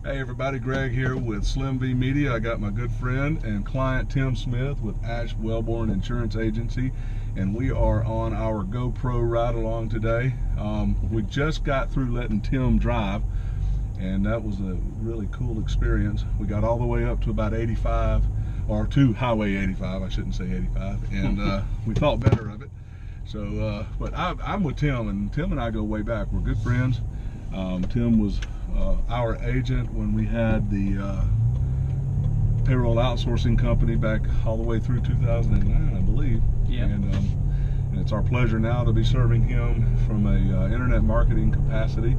Hey everybody, Greg here with Slim V Media. I got my good friend and client Tim Smith with Ash Welborn Insurance Agency, and we are on our GoPro ride along today. We just got through letting Tim drive, and that was a really cool experience. We got all the way up to about 85, or to Highway 85, I shouldn't say 85, and we thought better of it. So, but I'm with Tim, and Tim and I go way back. We're good friends. Tim was our agent when we had the payroll outsourcing company back all the way through 2009, I believe. Yeah. And it's our pleasure now to be serving him from a internet marketing capacity.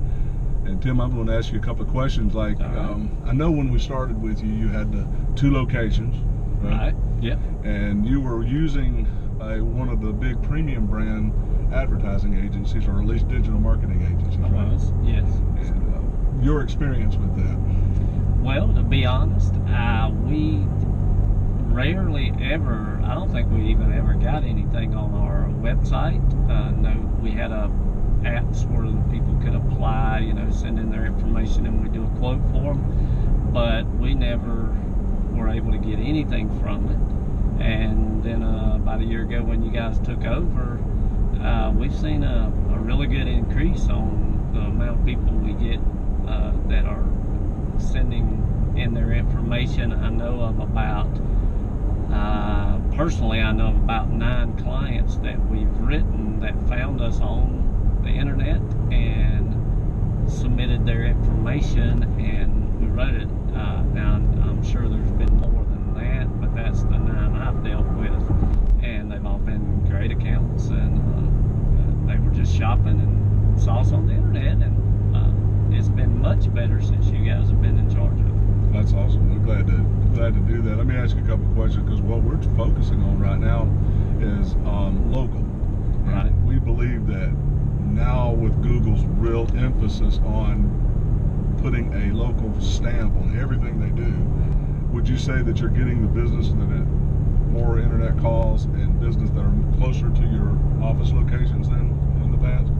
And Tim, I'm going to ask you a couple of questions. Like, I know when we started with you, you had the 2 locations, right? Yeah. And you were using one of the big premium brand advertising agencies, or at least digital marketing agencies, right? Yes. And your experience with that? Well, to be honest, we rarely ever, I don't think we even ever got anything on our website. No, we had apps where people could apply, send in their information and we do a quote for them, but we never were able to get anything from it. And then about a year ago when you guys took over, we've seen a really good increase on the amount of people we get that are sending in their information. I know of about, personally, I know of about 9 clients that we've written that found us on the internet and submitted their information, and we wrote it. Now, I'm sure there's been more than that, but that's the 9 I've dealt with, and they've all been great accounts, and they were just shopping and saw us on the internet, and it's been much better since you guys have been in charge of it. That's awesome. We're glad to do that. Let me ask you a couple of questions, because what we're focusing on right now is local. Right. And we believe that now, with Google's real emphasis on putting a local stamp on everything they do, would you say that you're getting the business that more internet calls and business that are closer to your office locations than in the past?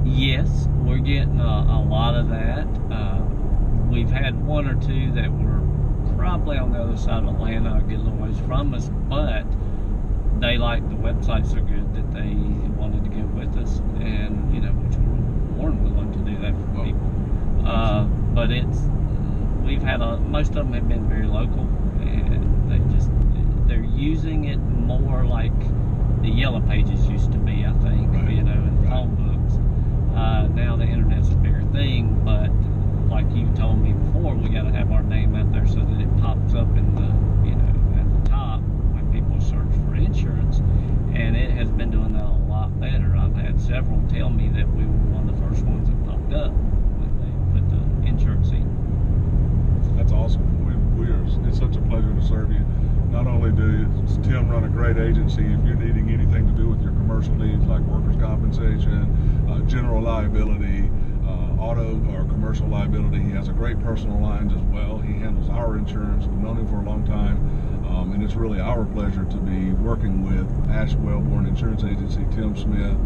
Yes, we're getting a lot of that. We've had 1 or 2 that were probably on the other side of Atlanta, a good little ways from us, but they liked the website so good that they wanted to go with us, and which we're more than willing to do that for people. But we've had most of them have been very local, and they're using it more like the Yellow Pages used to be, I think, and phone books. Now the internet's a bigger thing, but like you told me before, we got to have our name out there so that it pops up in the, at the top when people search for insurance, and it has been doing that a lot better. I've had several tell me that we were one of the first ones that popped up when they put the insurance in. That's awesome. It's such a pleasure to serve you. Not only does Tim run a great agency, if you're needing anything to do with your commercial needs like workers' compensation, general liability, auto or commercial liability, he has a great personal lines as well. He handles our insurance. We've known him for a long time, and it's really our pleasure to be working with Ash Welborn Insurance Agency, Tim Smith.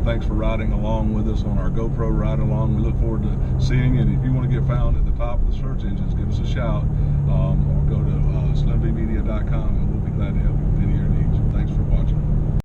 Thanks for riding along with us on our GoPro ride along. We look forward to seeing you, and if you want to get found at the top of the search engines, give us a shout, or go to slimvmedia.com, and we'll be glad to help you.